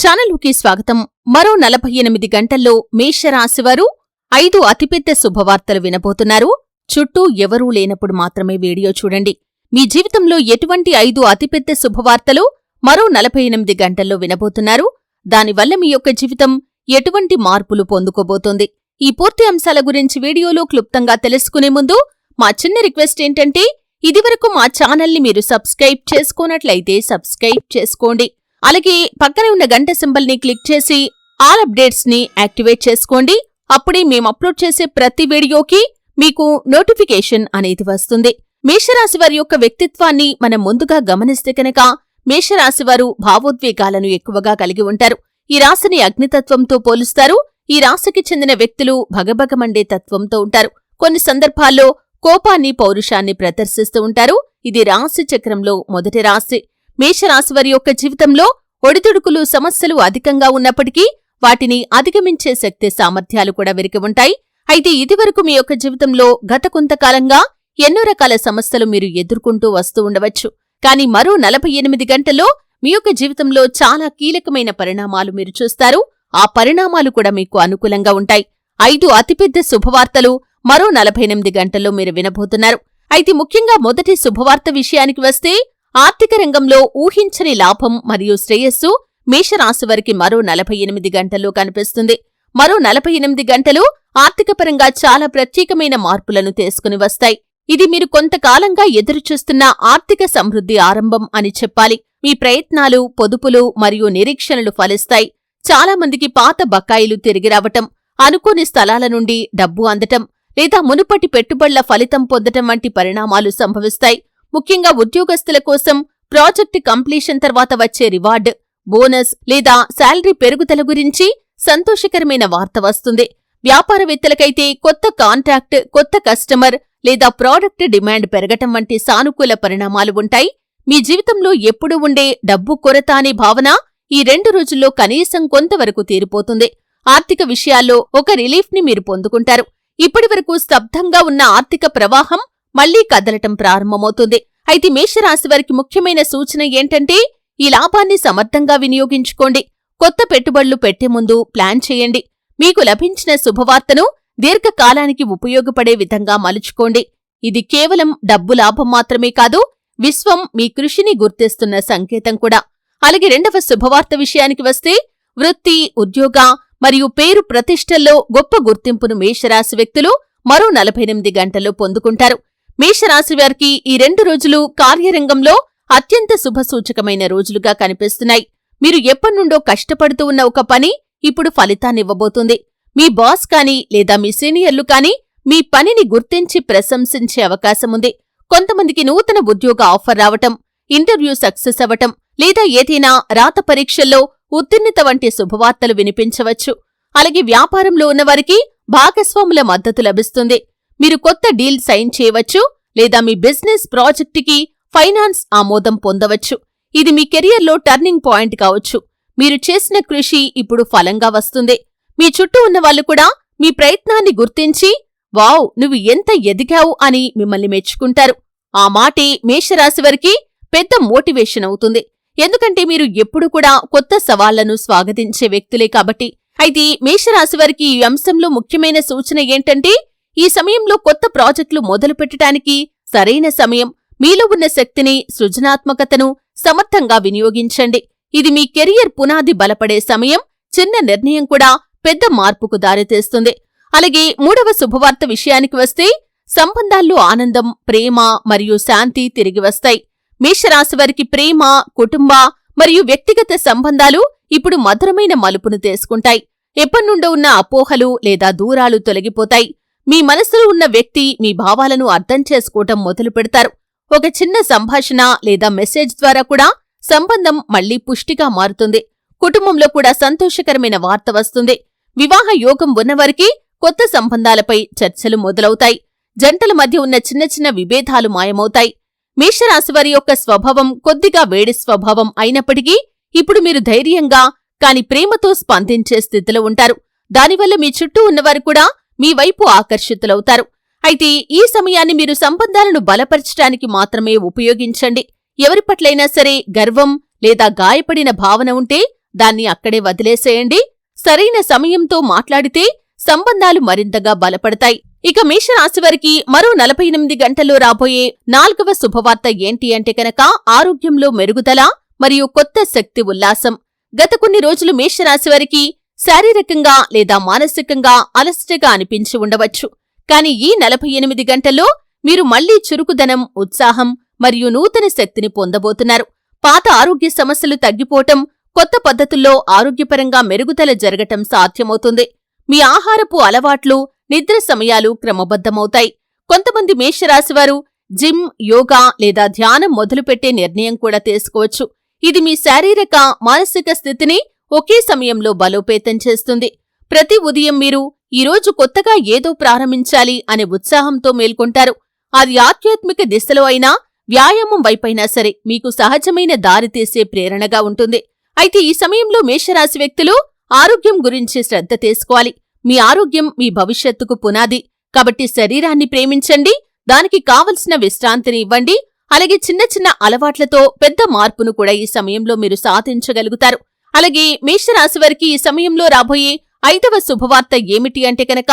ఛానలుకి స్వాగతం. మరో 48 గంటల్లో మేషరాశివారు 5 అతిపెద్ద శుభవార్తలు వినబోతున్నారు. చుట్టూ ఎవరూ లేనప్పుడు మాత్రమే వీడియో చూడండి. మీ జీవితంలో ఎటువంటి 5 అతిపెద్ద శుభవార్తలు మరో 48 గంటల్లో వినబోతున్నారు. దానివల్ల మీ యొక్క జీవితం ఎటువంటి మార్పులు పొందుకోబోతోంది. ఈ పూర్తి అంశాల గురించి వీడియోలో క్లుప్తంగా తెలుసుకునే ముందు మా చిన్న రిక్వెస్ట్ ఏంటంటే, ఇదివరకు మా ఛానల్ని మీరు సబ్స్క్రైబ్ చేసుకోనట్లయితే సబ్స్క్రైబ్ చేసుకోండి. అలాగే పక్కనే ఉన్న గంట సింబల్ని క్లిక్ చేసి ఆల్ అప్డేట్స్ ని యాక్టివేట్ చేసుకోండి. అప్పుడే మేము అప్లోడ్ చేసే ప్రతి వీడియోకి మీకు నోటిఫికేషన్ అనేది వస్తుంది. మేషరాశివారి యొక్క వ్యక్తిత్వాన్ని మనం ముందుగా గమనిస్తే కనుక మేషరాశివారు భావోద్వేగాలను ఎక్కువగా కలిగి ఉంటారు. ఈ రాశిని అగ్నితత్వంతో పోలుస్తారు. ఈ రాశికి చెందిన వ్యక్తులు భగభగమండే తత్వంతో ఉంటారు. కొన్ని సందర్భాల్లో కోపాన్ని, పౌరుషాన్ని ప్రదర్శిస్తూ ఉంటారు. ఇది రాశి చక్రంలో మొదటి రాశి. మేషరాశివారి యొక్క జీవితంలో ఒడిదుడుకులు, సమస్యలు అధికంగా ఉన్నప్పటికీ వాటిని అధిగమించే శక్తి, సామర్థ్యాలు కూడా వీరికి ఉంటాయి. అయితే ఇదివరకు మీ యొక్క జీవితంలో గత కొంతకాలంగా ఎన్నో రకాల సమస్యలు మీరు ఎదుర్కొంటూ వస్తూ ఉండవచ్చు. కానీ మరో 48 గంటల్లో మీ యొక్క జీవితంలో చాలా కీలకమైన పరిణామాలు మీరు చూస్తారు. ఆ పరిణామాలు కూడా మీకు అనుకూలంగా ఉంటాయి. 5 అతిపెద్ద శుభవార్తలు మరో 48 గంటల్లో మీరు వినబోతున్నారు. అయితే ముఖ్యంగా మొదటి శుభవార్త విషయానికి వస్తే, ఆర్థిక రంగంలో ఊహించని లాభం మరియు శ్రేయస్సు మేషరాశివారికి మరో 48 గంటల్లో కనిపిస్తుంది. మరో 48 గంటలు ఆర్థికపరంగా చాలా ప్రత్యేకమైన మార్పులను తీసుకుని వస్తాయి. ఇది మీరు కొంతకాలంగా ఎదురుచూస్తున్న ఆర్థిక సమృద్ధి ఆరంభం అని చెప్పాలి. మీ ప్రయత్నాలు, పొదుపులు మరియు నిరీక్షణలు ఫలిస్తాయి. చాలా మందికి పాత బకాయిలు తిరిగి రావటం, అనుకోని స్థలాల నుండి డబ్బు అందటం లేదా మునుపటి పెట్టుబడుల ఫలితం పొందటం వంటి పరిణామాలు సంభవిస్తాయి. ముఖ్యంగా ఉద్యోగస్తుల కోసం ప్రాజెక్టు కంప్లీషన్ తర్వాత వచ్చే రివార్డ్, బోనస్ లేదా శాలరీ పెరుగుదల గురించి సంతోషకరమైన వార్త వస్తుంది. వ్యాపారవేత్తలకైతే కొత్త కాంట్రాక్ట్, కొత్త కస్టమర్ లేదా ప్రాడక్ట్ డిమాండ్ పెరగటం వంటి సానుకూల పరిణామాలు ఉంటాయి. మీ జీవితంలో ఎప్పుడూ ఉండే డబ్బు కొరత అనే భావన ఈ 2 రోజుల్లో కనీసం కొంతవరకు తీరిపోతుంది. ఆర్థిక విషయాల్లో ఒక రిలీఫ్ ని మీరు పొందుకుంటారు. ఇప్పటివరకు స్తబ్దంగా ఉన్న ఆర్థిక ప్రవాహం మళ్లీ కదలటం ప్రారంభమవుతుంది. అయితే మేషరాశివారికి ముఖ్యమైన సూచన ఏంటంటే, ఈ లాభాన్ని సమర్థంగా వినియోగించుకోండి. కొత్త పెట్టుబడులు పెట్టే ముందు ప్లాన్ చేయండి. మీకు లభించిన శుభవార్తను దీర్ఘకాలానికి ఉపయోగపడే విధంగా మలుచుకోండి. ఇది కేవలం డబ్బు లాభం మాత్రమే కాదు, విశ్వం మీ కృషిని గుర్తిస్తున్న సంకేతం కూడా. అలాగే రెండవ శుభవార్త విషయానికి వస్తే, వృత్తి, ఉద్యోగ మరియు పేరు ప్రతిష్టల్లో గొప్ప గుర్తింపును మేషరాశి వ్యక్తులు మరో 48 గంటల్లో పొందుకుంటారు. మేషరాశివారికి ఈ 2 రోజులు కార్యరంగంలో అత్యంత శుభసూచకమైన రోజులుగా కనిపిస్తున్నాయి. మీరు ఎప్పటినుండో కష్టపడుతూ ఉన్న ఒక పని ఇప్పుడు ఫలితాన్నివ్వబోతుంది. మీ బాస్ కానీ లేదా మీ సీనియర్లు కానీ మీ పనిని గుర్తించి ప్రశంసించే అవకాశముంది. కొంతమందికి నూతన ఉద్యోగ ఆఫర్ రావటం, ఇంటర్వ్యూ సక్సెస్ అవ్వటం లేదా ఏదైనా రాత పరీక్షల్లో ఉత్తీర్ణత వంటి శుభవార్తలు వినిపించవచ్చు. అలాగే వ్యాపారంలో ఉన్నవారికి భాగస్వాముల మద్దతు లభిస్తుంది. మీరు కొత్త డీల్ సైన్ చేయవచ్చు లేదా మీ బిజినెస్ ప్రాజెక్టుకి ఫైనాన్స్ ఆమోదం పొందవచ్చు. ఇది మీ కెరియర్లో టర్నింగ్ పాయింట్ కావచ్చు. మీరు చేసిన కృషి ఇప్పుడు ఫలంగా వస్తుంది. మీ చుట్టూ ఉన్నవాళ్లు కూడా మీ ప్రయత్నాన్ని గుర్తించి, వావ్, నువ్వు ఎంత ఎదిగావు అని మిమ్మల్ని మెచ్చుకుంటారు. ఆ మాటే మేషరాశివారికి పెద్ద మోటివేషన్ అవుతుంది. ఎందుకంటే మీరు ఎప్పుడు కూడా కొత్త సవాళ్లను స్వాగతించే వ్యక్తులే కాబట్టి. అయితే మేషరాశివారికి ఈ అంశంలో ముఖ్యమైన సూచన ఏంటంటే, ఈ సమయంలో కొత్త ప్రాజెక్టులు మొదలుపెట్టడానికి సరైన సమయం. మీలో ఉన్న శక్తిని, సృజనాత్మకతను సమర్థంగా వినియోగించండి. ఇది మీ కెరియర్ పునాది బలపడే సమయం. చిన్న నిర్ణయం కూడా పెద్ద మార్పుకు దారితీస్తుంది. అలాగే మూడవ శుభవార్త విషయానికి వస్తే, సంబంధాల్లో ఆనందం, ప్రేమ మరియు శాంతి తిరిగి వస్తాయి. మేషరాశివారికి ప్రేమ, కుటుంబ మరియు వ్యక్తిగత సంబంధాలు ఇప్పుడు మధురమైన మలుపును తీసుకుంటాయి. ఎప్పటినుండో ఉన్న అపోహలు లేదా దూరాలు తొలగిపోతాయి. మీ మనసులో ఉన్న వ్యక్తి మీ భావాలను అర్థం చేసుకోవటం మొదలు పెడతారు. ఒక చిన్న సంభాషణ లేదా మెసేజ్ ద్వారా కూడా సంబంధం మళ్లీ పుష్టిగా మారుతుంది. కుటుంబంలో కూడా సంతోషకరమైన వార్త వస్తుంది. వివాహ యోగం ఉన్నవారికి కొత్త సంబంధాలపై చర్చలు మొదలవుతాయి. జంటల మధ్య ఉన్న చిన్న చిన్న విభేదాలు మాయమవుతాయి. మేషరాశివారి యొక్క స్వభావం కొద్దిగా వేడి స్వభావం అయినప్పటికీ ఇప్పుడు మీరు ధైర్యంగా కాని ప్రేమతో స్పందించే స్థితిలో ఉంటారు. దానివల్ల మీ చుట్టూ ఉన్నవారు కూడా మీ వైపు ఆకర్షితులవుతారు. అయితే ఈ సమయాన్ని మీరు సంబంధాలను బలపరచడానికి మాత్రమే ఉపయోగించండి. ఎవరి పట్లైనా సరే గర్వం లేదా గాయపడిన భావన ఉంటే దాన్ని అక్కడే వదిలేసేయండి. సరైన సమయంతో మాట్లాడితే సంబంధాలు మరింతగా బలపడతాయి. ఇక మేషరాశివారికి మరో 48 గంటల్లో రాబోయే 4వ శుభవార్త ఏంటి అంటే కనుక ఆరోగ్యంలో మెరుగుదల మరియు కొత్త శక్తి ఉల్లాసం. గత కొన్ని రోజులు మేషరాశివారికి శారీరకంగా లేదా మానసికంగా అలసటగా అనిపించి ఉండవచ్చు. కాని ఈ 48 గంటల్లో మీరు మళ్లీ చురుకుదనం, ఉత్సాహం మరియు నూతన శక్తిని పొందబోతున్నారు. పాత ఆరోగ్య సమస్యలు తగ్గిపోవటం, కొత్త పద్ధతుల్లో ఆరోగ్యపరంగా మెరుగుదల జరగటం సాధ్యమవుతుంది. మీ ఆహారపు అలవాట్లు, నిద్ర సమయాలు క్రమబద్ధమవుతాయి. కొంతమంది మేషరాశివారు జిమ్, యోగా లేదా ధ్యానం మొదలుపెట్టే నిర్ణయం కూడా తీసుకోవచ్చు. ఇది మీ శారీరక, మానసిక స్థితిని ఒకే సమయంలో బలోపేతం చేస్తుంది. ప్రతి ఉదయం మీరు ఈరోజు కొత్తగా ఏదో ప్రారంభించాలి అనే ఉత్సాహంతో మేల్కొంటారు. అది ఆధ్యాత్మిక దిశలో అయినా, వ్యాయామం వైపైనా సరే మీకు సహజమైన దారితీసే ప్రేరణగా ఉంటుంది. అయితే ఈ సమయంలో మేషరాశి వ్యక్తులు ఆరోగ్యం గురించి శ్రద్ధ తీసుకోవాలి. మీ ఆరోగ్యం మీ భవిష్యత్తుకు పునాది. కాబట్టి శరీరాన్ని ప్రేమించండి, దానికి కావలసిన విశ్రాంతిని ఇవ్వండి. అలాగే చిన్న చిన్న అలవాట్లతో పెద్ద మార్పును కూడా ఈ సమయంలో మీరు సాధించగలుగుతారు. అలాగే మేషరాశివారికి ఈ సమయంలో రాబోయే 5వ శుభవార్త ఏమిటి అంటే కనుక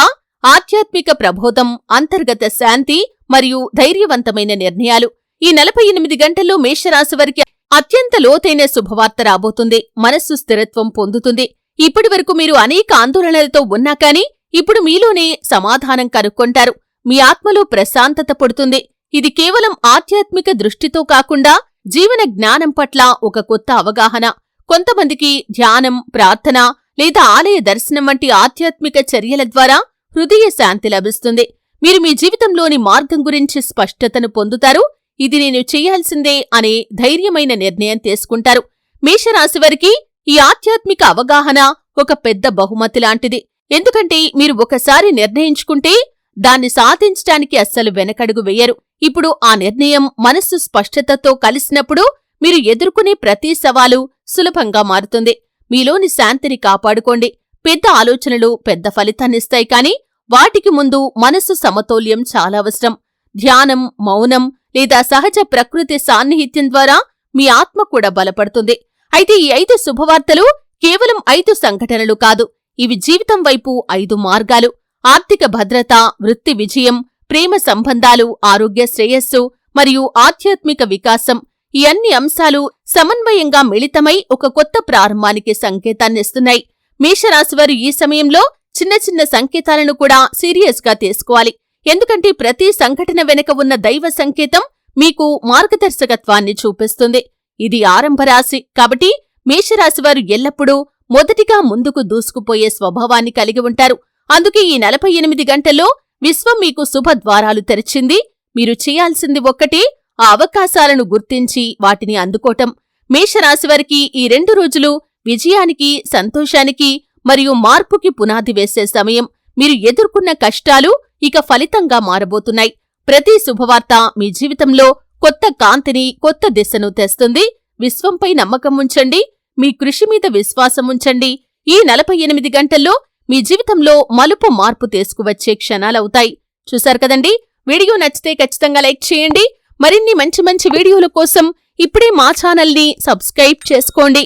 ఆధ్యాత్మిక ప్రబోధం, అంతర్గత శాంతి మరియు ధైర్యవంతమైన నిర్ణయాలు. ఈ 48 గంటల్లో మేషరాశివారికి అత్యంత లోతైన శుభవార్త రాబోతుంది. మనస్సు స్థిరత్వం పొందుతుంది. ఇప్పటివరకు మీరు అనేక ఆందోళనలతో ఉన్నా కాని ఇప్పుడు మీలోనే సమాధానం కనుక్కొంటారు. మీ ఆత్మలో ప్రశాంతత పుడుతుంది. ఇది కేవలం ఆధ్యాత్మిక దృష్టితో కాకుండా జీవన జ్ఞానం పట్ల ఒక కొత్త అవగాహన. కొంతమందికి ధ్యానం, ప్రార్థన లేదా ఆలయ దర్శనం వంటి ఆధ్యాత్మిక చర్యల ద్వారా హృదయ శాంతి లభిస్తుంది. మీరు మీ జీవితంలోని మార్గం గురించి స్పష్టతను పొందుతారు. ఇది నేను చేయాల్సిందే అనే ధైర్యమైన నిర్ణయం తీసుకుంటారు. మేషరాశివారికి ఈ ఆధ్యాత్మిక అవగాహన ఒక పెద్ద బహుమతి లాంటిది. ఎందుకంటే మీరు ఒకసారి నిర్ణయించుకుంటే దాన్ని సాధించటానికి అస్సలు వెనకడుగు వెయ్యరు. ఇప్పుడు ఆ నిర్ణయం మనస్సు స్పష్టతతో కలిసినప్పుడు మీరు ఎదుర్కొనే ప్రతి సవాలు సులభంగా మారుతుంది. మీలోని శాంతిని కాపాడుకోండి. పెద్ద ఆలోచనలు పెద్ద ఫలితాన్నిస్తాయి కాని వాటికి ముందు మనస్సు సమతౌల్యం చాలా అవసరం. ధ్యానం, మౌనం లేదా సహజ ప్రకృతి సాన్నిహిత్యం ద్వారా మీ ఆత్మ కూడా బలపడుతుంది. అయితే ఈ 5 శుభవార్తలు కేవలం 5 సంఘటనలు కాదు. ఇవి జీవితం వైపు 5 మార్గాలు. ఆర్థిక భద్రత, వృత్తి విజయం, ప్రేమ సంబంధాలు, ఆరోగ్య శ్రేయస్సు మరియు ఆధ్యాత్మిక వికాసం. ఈ అన్ని అంశాలు సమన్వయంగా మిళితమై ఒక కొత్త ప్రారంభానికి సంకేతాన్నిస్తున్నాయి. మేషరాశివారు ఈ సమయంలో చిన్న చిన్న సంకేతాలను కూడా సీరియస్గా తీసుకోవాలి. ఎందుకంటే ప్రతి సంఘటన వెనుక ఉన్న దైవ సంకేతం మీకు మార్గదర్శకత్వాన్ని చూపిస్తుంది. ఇది ఆరంభరాశి కాబట్టి మేషరాశివారు ఎల్లప్పుడూ మొదటిగా ముందుకు దూసుకుపోయే స్వభావాన్ని కలిగి ఉంటారు. అందుకే ఈ 48 గంటల్లో విశ్వం మీకు శుభద్వారాలు తెరిచింది. మీరు చేయాల్సింది ఒక్కటే, ఆ అవకాశాలను గుర్తించి వాటిని అందుకోవటం. మేషరాశివారికి ఈ 2 రోజులు విజయానికి, సంతోషానికి మరియు మార్పుకి పునాది వేసే సమయం. మీరు ఎదుర్కొన్న కష్టాలు ఇక ఫలితంగా మారబోతున్నాయి. ప్రతి శుభవార్త మీ జీవితంలో కొత్త కాంతిని, కొత్త దిశను తెస్తుంది. విశ్వంపై నమ్మకం ఉంచండి. మీ కృషి మీద విశ్వాసం ఉంచండి. ఈ 48 గంటల్లో మీ జీవితంలో మలుపు మార్పు తీసుకువచ్చే క్షణాలవుతాయి. చూశారు కదండి. వీడియో నచ్చితే ఖచ్చితంగా లైక్ చేయండి. మరిన్ని మంచి మంచి వీడియోల కోసం ఇప్పుడే మా ఛానల్ని సబ్స్క్రైబ్ చేసుకోండి.